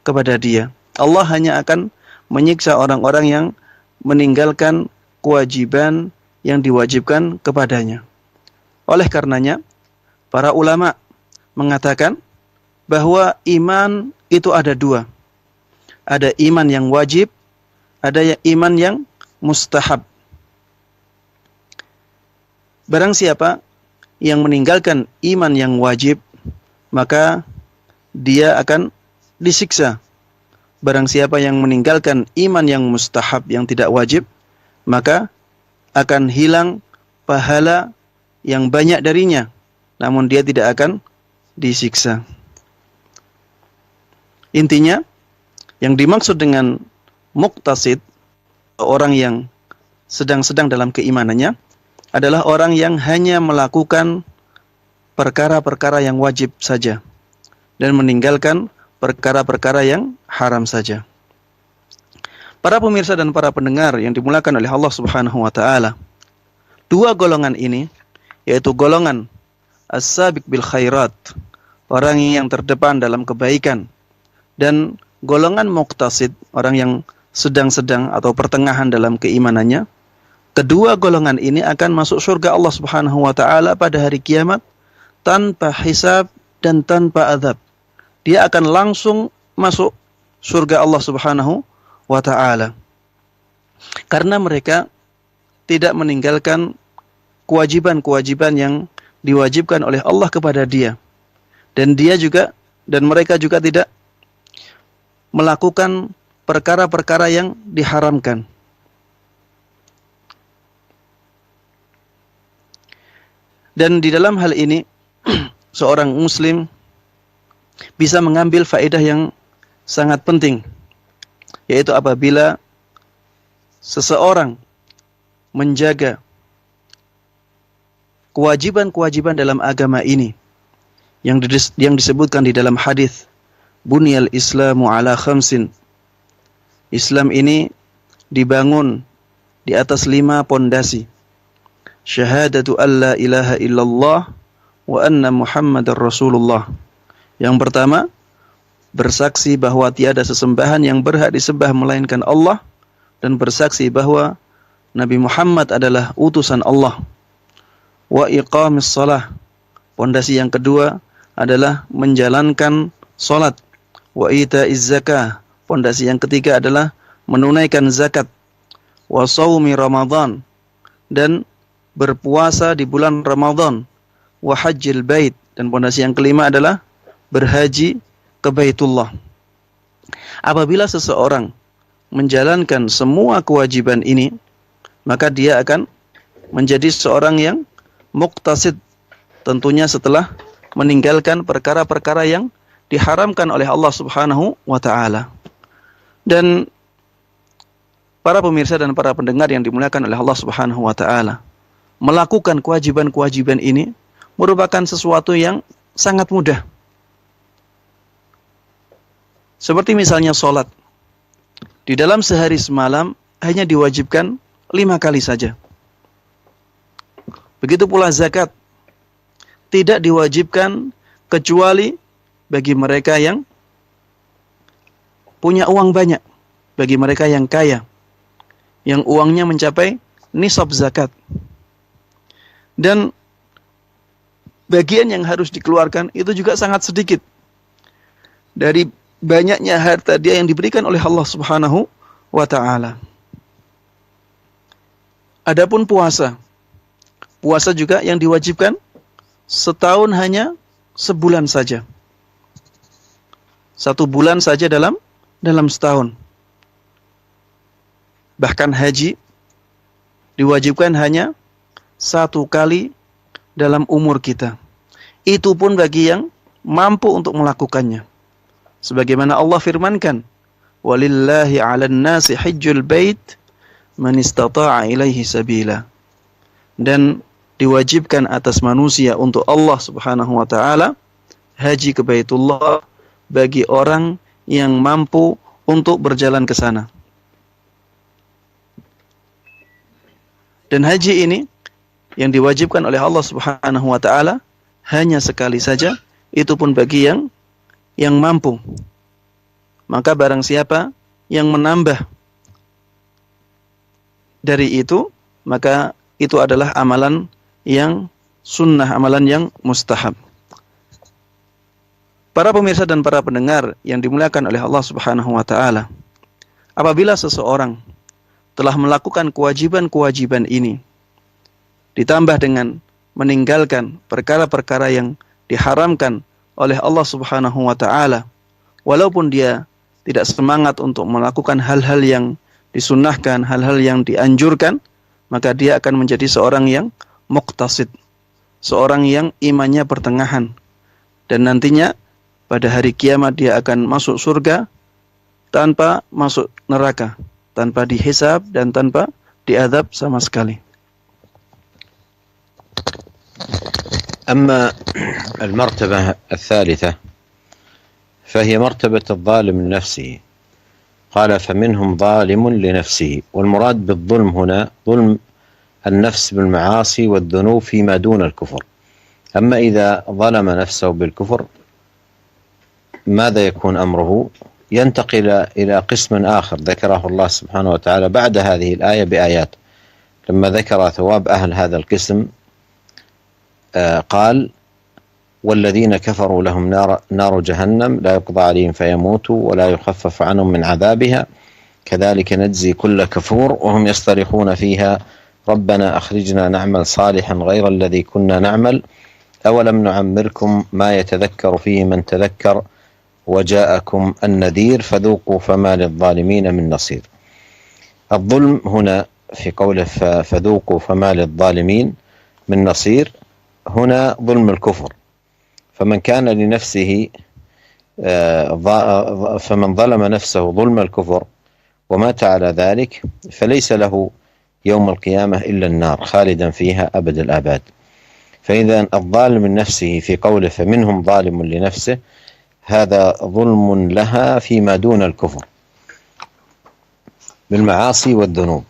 kepada dia. Allah hanya akan menyiksa orang-orang yang meninggalkan kewajiban yang diwajibkan kepadanya. Oleh karenanya, para ulama mengatakan bahwa iman itu ada dua. Ada iman yang wajib, ada iman yang mustahab. Barang siapa yang meninggalkan iman yang wajib, maka dia akan disiksa. Barang siapa yang meninggalkan iman yang mustahab, yang tidak wajib, maka akan hilang pahala yang banyak darinya, namun dia tidak akan disiksa. Intinya, yang dimaksud dengan muqtasid, orang yang sedang-sedang dalam keimanannya, adalah orang yang hanya melakukan perkara-perkara yang wajib saja dan meninggalkan perkara-perkara yang haram saja. Para pemirsa dan para pendengar yang dimuliakan oleh Allah Subhanahu wa taala, dua golongan ini, yaitu golongan as-sabiq bil khairat, orang yang terdepan dalam kebaikan, dan golongan muqtasid, orang yang sedang-sedang atau pertengahan dalam keimanannya, kedua golongan ini akan masuk surga Allah Subhanahu wa taala pada hari kiamat tanpa hisab dan tanpa azab. Dia akan langsung masuk surga Allah Subhanahu wa taala. Karena mereka tidak meninggalkan kewajiban-kewajiban yang diwajibkan oleh Allah kepada dia. Dan mereka juga tidak melakukan perkara-perkara yang diharamkan. Dan di dalam hal ini, seorang muslim bisa mengambil faedah yang sangat penting, yaitu apabila seseorang menjaga kewajiban-kewajiban dalam agama ini, yang disebutkan di dalam hadis, Bunyal Islamu ala khamsin. Islam ini dibangun di atas 5 pondasi. Syahadatu an la ilaha illallah wa anna Muhammadar Rasulullah. Yang pertama, bersaksi bahwa tiada sesembahan yang berhak disembah melainkan Allah, dan bersaksi bahwa Nabi Muhammad adalah utusan Allah. Wa iqamis shalah. Pondasi yang kedua adalah menjalankan salat. Wa itaiz zakah. Pondasi yang ketiga adalah menunaikan zakat. Wa shaumi Ramadan. Dan berpuasa di bulan Ramadan. Wa hajjil bait. Dan pondasi yang kelima adalah berhaji ke Baitullah. Apabila seseorang menjalankan semua kewajiban ini, maka dia akan menjadi seorang yang muqtasid, tentunya setelah meninggalkan perkara-perkara yang diharamkan oleh Allah Subhanahu wa taala. Dan para pemirsa dan para pendengar yang dimuliakan oleh Allah Subhanahu wa taala, melakukan kewajiban-kewajiban ini merupakan sesuatu yang sangat mudah. Seperti misalnya sholat. Di dalam sehari semalam hanya diwajibkan 5 kali saja. Begitu pula zakat. Tidak diwajibkan kecuali bagi mereka yang punya uang banyak. Bagi mereka yang kaya. Yang uangnya mencapai nisab zakat. Dan bagian yang harus dikeluarkan itu juga sangat sedikit. Dari banyaknya harta dia yang diberikan oleh Allah Subhanahu wa ta'ala. Adapun puasa. Puasa juga yang diwajibkan setahun hanya sebulan saja. 1 bulan saja dalam setahun. Bahkan haji diwajibkan hanya 1 kali dalam umur kita. Itu pun bagi yang mampu untuk melakukannya. Sebagaimana Allah firmankan, walillahi 'alan nasi hajjul bait man istata'a ilaihi sabila. Dan diwajibkan atas manusia untuk Allah Subhanahu wa taala haji ke Baitullah bagi orang yang mampu untuk berjalan ke sana. Dan haji ini yang diwajibkan oleh Allah Subhanahu wa taala hanya sekali saja, itu pun bagi yang mampu. Maka barang siapa yang menambah dari itu, maka itu adalah amalan yang sunnah, amalan yang mustahab. Para pemirsa dan para pendengar yang dimuliakan oleh Allah Subhanahu wa taala, apabila seseorang telah melakukan kewajiban-kewajiban ini, ditambah dengan meninggalkan perkara-perkara yang diharamkan oleh Allah Subhanahu wa taala, walaupun dia tidak semangat untuk melakukan hal-hal yang disunnahkan, hal-hal yang dianjurkan, maka dia akan menjadi seorang yang muqtasid, seorang yang imannya pertengahan, dan nantinya pada hari kiamat dia akan masuk surga tanpa masuk neraka, tanpa dihisab dan tanpa diadab sama sekali. أما المرتبة الثالثة فهي مرتبة الظالم لنفسه. قال فمنهم ظالم لنفسه، والمراد بالظلم هنا ظلم النفس بالمعاصي والذنوب فيما دون الكفر. أما إذا ظلم نفسه بالكفر ماذا يكون أمره؟ ينتقل إلى قسم آخر ذكره الله سبحانه وتعالى بعد هذه الآية بآيات. لما ذكر ثواب أهل هذا القسم قال والذين كفروا لهم نار جهنم لا يقضى عليهم فيموتوا ولا يخفف عنهم من عذابها كذلك نجزي كل كفور وهم يصطرخون فيها ربنا أخرجنا نعمل صالحا غير الذي كنا نعمل أولم نعمركم ما يتذكر فيه من تذكر وجاءكم النذير فذوقوا فما للظالمين من نصير. الظلم هنا في قوله فذوقوا فما للظالمين من نصير، هنا ظلم الكفر. فمن كان لنفسه فمن ظلم نفسه ظلم الكفر ومات على ذلك فليس له يوم القيامة إلا النار خالدا فيها أبد الآباد. فإذا الظالم لنفسه في قوله فمنهم ظالم لنفسه هذا ظلم لها فيما دون الكفر بالمعاصي والذنوب،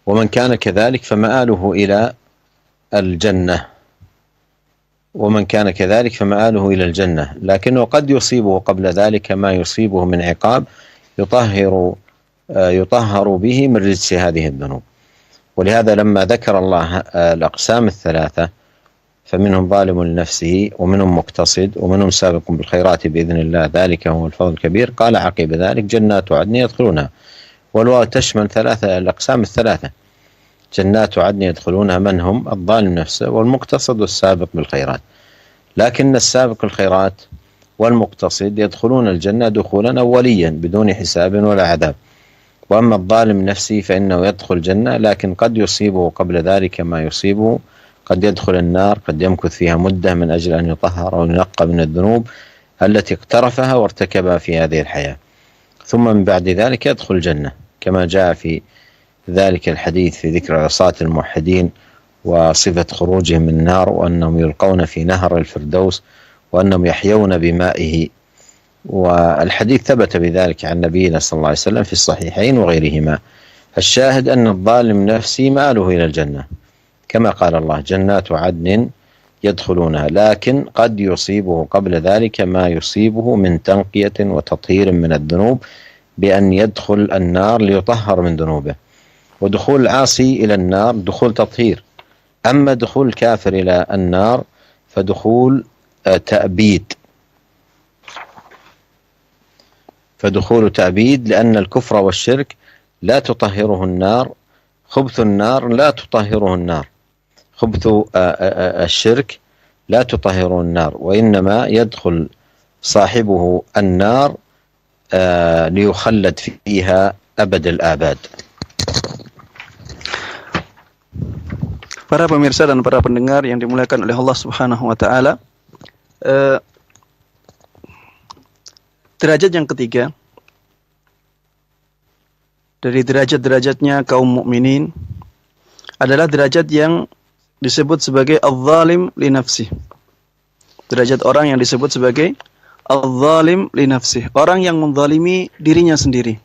ومن كان كذلك فمآله إلى الجنة، ومن كان كذلك فمآله إلى الجنة، لكنه قد يصيبه قبل ذلك ما يصيبه من عقاب يطهر به من رجس هذه الذنوب. ولهذا لما ذكر الله الأقسام الثلاثة فمنهم ظالم لنفسه ومنهم مقتصد ومنهم سابق بالخيرات بإذن الله ذلك هو الفضل الكبير، قال عقب ذلك جنات عدن يدخلونها، والواو تشمل الأقسام الثلاثة، جنات عدن يدخلونها من هم؟ الظالم نفسه والمقتصد والسابق بالخيرات. لكن السابق الخيرات والمقتصد يدخلون الجنة دخولا أوليا بدون حساب ولا عذاب، وأما الظالم نفسه فإنه يدخل الجنة لكن قد يصيبه قبل ذلك ما يصيبه، قد يدخل النار، قد يمكث فيها مدة من أجل أن يطهر أو ينقى من الذنوب التي اقترفها وارتكبها في هذه الحياة، ثم من بعد ذلك يدخل الجنة كما جاء في ذلك الحديث في ذكر عصاة الموحدين وصفة خروجهم من النار وأنهم يلقون في نهر الفردوس وأنهم يحيون بمائه، والحديث ثبت بذلك عن نبينا صلى الله عليه وسلم في الصحيحين وغيرهما. الشاهد أن الظالم نفسه مآله إلى الجنة كما قال الله جنات عدن يدخلونها، لكن قد يصيبه قبل ذلك ما يصيبه من تنقية وتطهير من الذنوب بأن يدخل النار ليطهر من ذنوبه. ودخول العاصي إلى النار دخول تطهير، أما دخول الكافر إلى النار فدخول تأبيد، فدخول تأبيد، لأن الكفر والشرك لا تطهره النار، خبث النار لا تطهره النار، خبث الشرك لا تطهره النار، وإنما يدخل صاحبه النار ليخلد فيها أبد الآباد. Para pemirsa dan para pendengar yang dimuliakan oleh Allah Subhanahu wa taala, derajat yang ketiga dari derajat-derajatnya kaum mukminin adalah derajat yang disebut sebagai al-zalim li nafsi. Derajat orang yang disebut sebagai al-zalim li nafsi, orang yang menzalimi dirinya sendiri.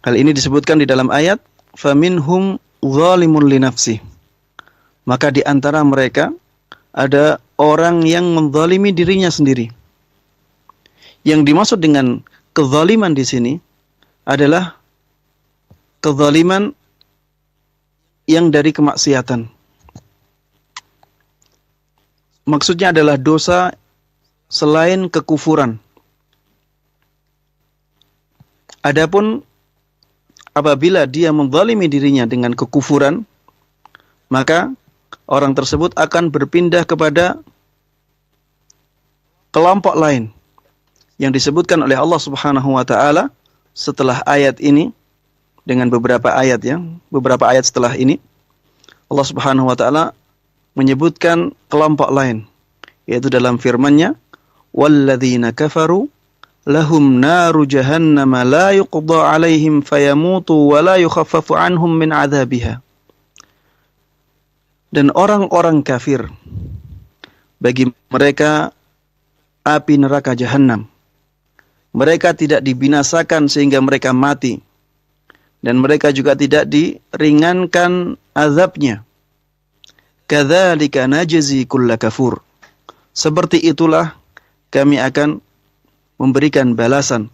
Hal ini disebutkan di dalam ayat faminhum zalimun li nafsih. Maka di antara mereka ada orang yang menzalimi dirinya sendiri. Yang dimaksud dengan kezaliman di sini adalah kezaliman yang dari kemaksiatan. Maksudnya adalah dosa selain kekufuran. Adapun apabila dia menzalimi dirinya dengan kekufuran, maka orang tersebut akan berpindah kepada kelompok lain yang disebutkan oleh Allah Subhanahu wa taala setelah ayat ini dengan beberapa ayat setelah ini Allah Subhanahu wa taala menyebutkan kelompok lain, yaitu dalam firman-Nya walladzina kafaru lahum naru jahannam la yuqda alaihim fayamutu wa la yukhaffafu anhum min adzabiha. Dan orang-orang kafir, bagi mereka api neraka jahanam. Mereka tidak dibinasakan sehingga mereka mati, dan mereka juga tidak diringankan azabnya. Kadzalika najzi kulla kafur. Seperti itulah kami akan memberikan balasan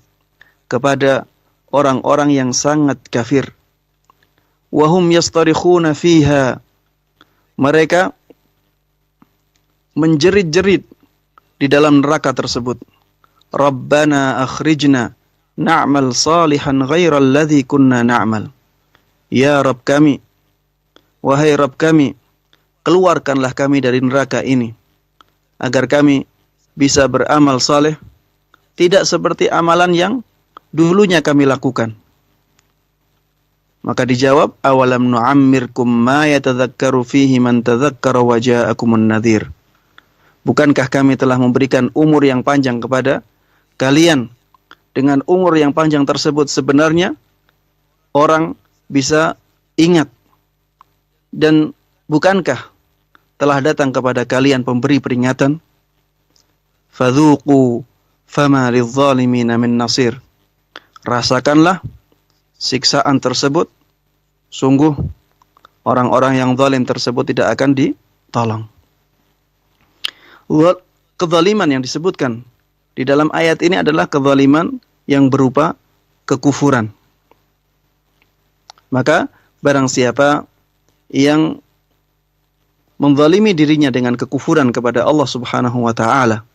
kepada orang-orang yang sangat kafir. Wahum yastarikhuna fiha. Mereka menjerit-jerit di dalam neraka tersebut. Rabbana akhrijna na'mal salihan ghairal ladzi kunna na'mal. Ya Rabb kami, wahai Rabb kami, keluarkanlah kami dari neraka ini agar kami bisa beramal saleh, tidak seperti amalan yang dulunya kami lakukan. Maka dijawab, awalam nu'ammirkum ma yatadzakkaru fihi man tadzakkara wa ja'akumun nadhir. Bukankah kami telah memberikan umur yang panjang kepada kalian? Dengan umur yang panjang tersebut sebenarnya orang bisa ingat. Dan bukankah telah datang kepada kalian pemberi peringatan? Fadzuqu fama lidzalimina min nasir. Rasakanlah siksaan tersebut. Sungguh orang-orang yang zalim tersebut tidak akan ditolong. Kezaliman yang disebutkan di dalam ayat ini adalah kezaliman yang berupa kekufuran. Maka barang siapa yang menzalimi dirinya dengan kekufuran kepada Allah Subhanahu wa taala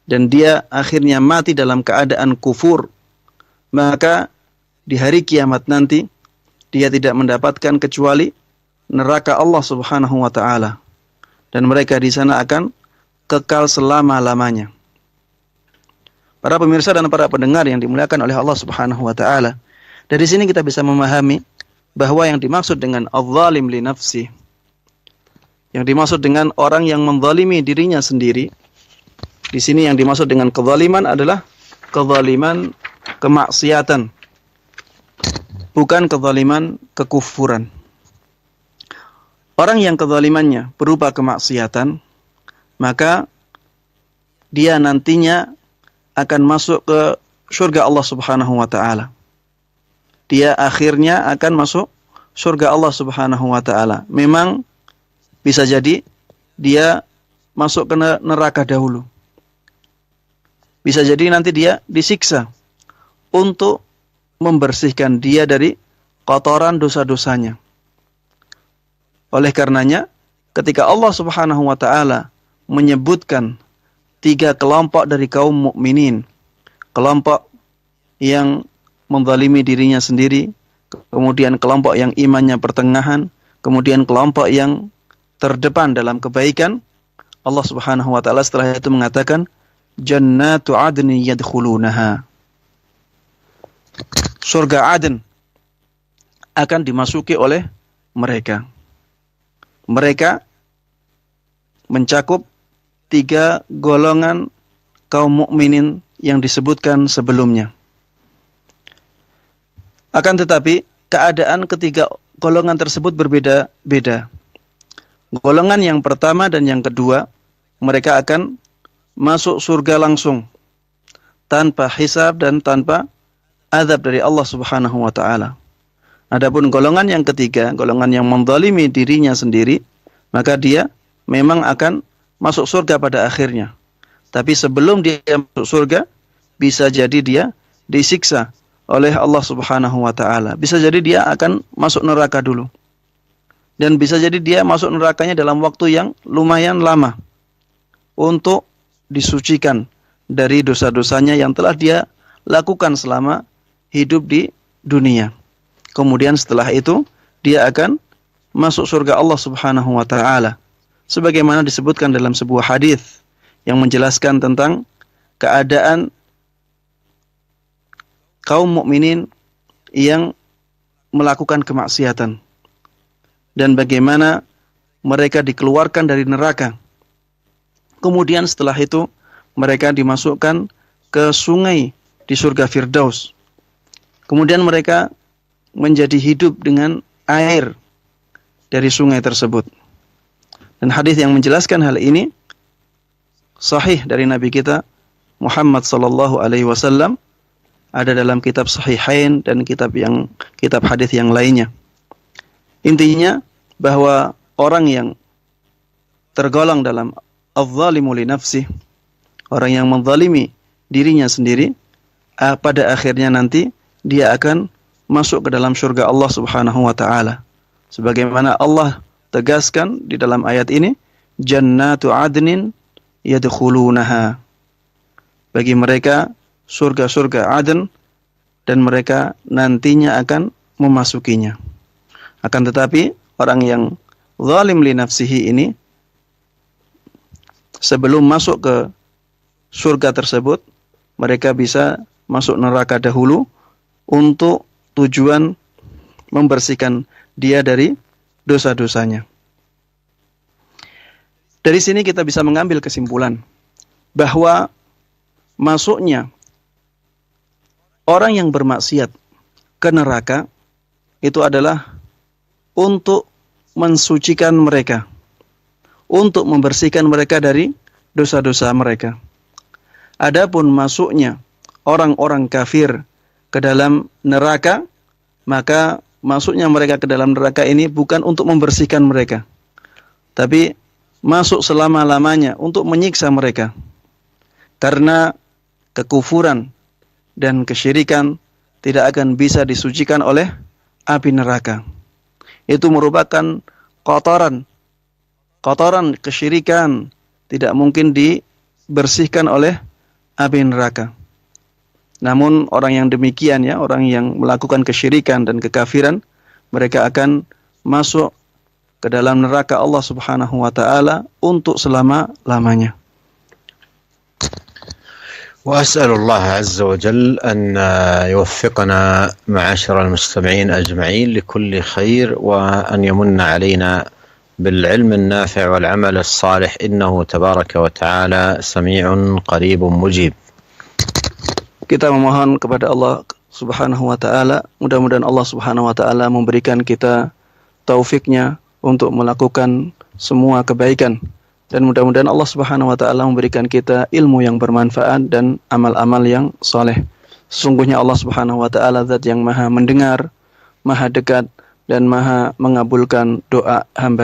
dan dia akhirnya mati dalam keadaan kufur, maka di hari kiamat nanti dia tidak mendapatkan kecuali neraka Allah Subhanahu wa taala, dan mereka di sana akan kekal selama-lamanya. Para pemirsa dan para pendengar yang dimuliakan oleh Allah Subhanahu wa taala, dari sini kita bisa memahami bahwa yang dimaksud dengan adz-dzalim li nafsi, yang dimaksud dengan orang yang menzalimi dirinya sendiri, di sini yang dimaksud dengan kezaliman adalah kezaliman kemaksiatan, bukan kezaliman kekufuran. Orang yang kezalimannya berupa kemaksiatan, maka dia nantinya akan masuk ke surga Allah Subhanahu wa taala. Dia akhirnya akan masuk surga Allah Subhanahu wa taala. Memang bisa jadi dia masuk ke neraka dahulu. Bisa jadi nanti dia disiksa untuk membersihkan dia dari kotoran dosa-dosanya. Oleh karenanya, ketika Allah Subhanahu wa taala menyebutkan 3 kelompok dari kaum mukminin, kelompok yang menzalimi dirinya sendiri, kemudian kelompok yang imannya pertengahan, kemudian kelompok yang terdepan dalam kebaikan, Allah Subhanahu wa taala setelah itu mengatakan jannatu adnin yadkhulunaha. Surga Aden akan dimasuki oleh mereka. Mereka mencakup 3 golongan kaum mukminin yang disebutkan sebelumnya. Akan tetapi keadaan ketiga golongan tersebut berbeda-beda. Golongan yang pertama dan yang kedua, mereka akan masuk surga langsung tanpa hisab dan tanpa azab dari Allah Subhanahu wa taala. Adapun golongan yang ketiga, golongan yang menzalimi dirinya sendiri, maka dia memang akan masuk surga pada akhirnya. Tapi sebelum dia masuk surga, bisa jadi dia disiksa oleh Allah Subhanahu wa taala. Bisa jadi dia akan masuk neraka dulu. Dan bisa jadi dia masuk nerakanya dalam waktu yang lumayan lama untuk disucikan dari dosa-dosanya yang telah dia lakukan selama hidup di dunia. Kemudian setelah itu dia akan masuk surga Allah Subhanahu wa taala. Sebagaimana disebutkan dalam sebuah hadis yang menjelaskan tentang keadaan kaum mukminin yang melakukan kemaksiatan dan bagaimana mereka dikeluarkan dari neraka. Kemudian setelah itu mereka dimasukkan ke sungai di surga Firdaus. Kemudian mereka menjadi hidup dengan air dari sungai tersebut. Dan hadis yang menjelaskan hal ini sahih dari Nabi kita Muhammad sallallahu alaihi wasallam, ada dalam kitab Sahihain dan kitab hadis yang lainnya. Intinya bahwa orang yang tergolong dalam az-zalimu li nafsih, orang yang menzalimi dirinya sendiri, pada akhirnya nanti dia akan masuk ke dalam surga Allah Subhanahu wa taala. Sebagaimana Allah tegaskan di dalam ayat ini, jannatu adnin yadkhulunaha. Bagi mereka surga-surga Aden dan mereka nantinya akan memasukinya. Akan tetapi orang yang zalim li nafsihi ini sebelum masuk ke surga tersebut, mereka bisa masuk neraka dahulu untuk tujuan membersihkan dia dari dosa-dosanya. Dari sini kita bisa mengambil kesimpulan bahwa masuknya orang yang bermaksiat ke neraka itu adalah untuk mensucikan mereka, untuk membersihkan mereka dari dosa-dosa mereka. Adapun masuknya orang-orang kafir ke dalam neraka, maka masuknya mereka ke dalam neraka ini bukan untuk membersihkan mereka, tapi masuk selama-lamanya untuk menyiksa mereka. Karena kekufuran dan kesyirikan tidak akan bisa disucikan oleh api neraka. Itu merupakan kotoran kesyirikan, tidak mungkin dibersihkan oleh api neraka. Namun orang yang demikian, ya, orang yang melakukan kesyirikan dan kekafiran, mereka akan masuk ke dalam neraka Allah Subhanahu wa taala untuk selama-lamanya. وأسأل الله عز وجل أن يوفقنا معاشر المستمعين أجمعين لكل خير وأن يمن علينا بالعلم النافع والعمل الصالح إنه تبارك وتعالى سميع قريب مجيب. Kita memohon kepada Allah Subhanahu wa taala, mudah-mudahan Allah Subhanahu wa taala memberikan kita taufiknya untuk melakukan semua kebaikan. Dan mudah-mudahan Allah Subhanahu wa taala memberikan kita ilmu yang bermanfaat dan amal-amal yang soleh. Sesungguhnya Allah Subhanahu wa taala zat yang maha mendengar, maha dekat, dan maha mengabulkan doa hamba.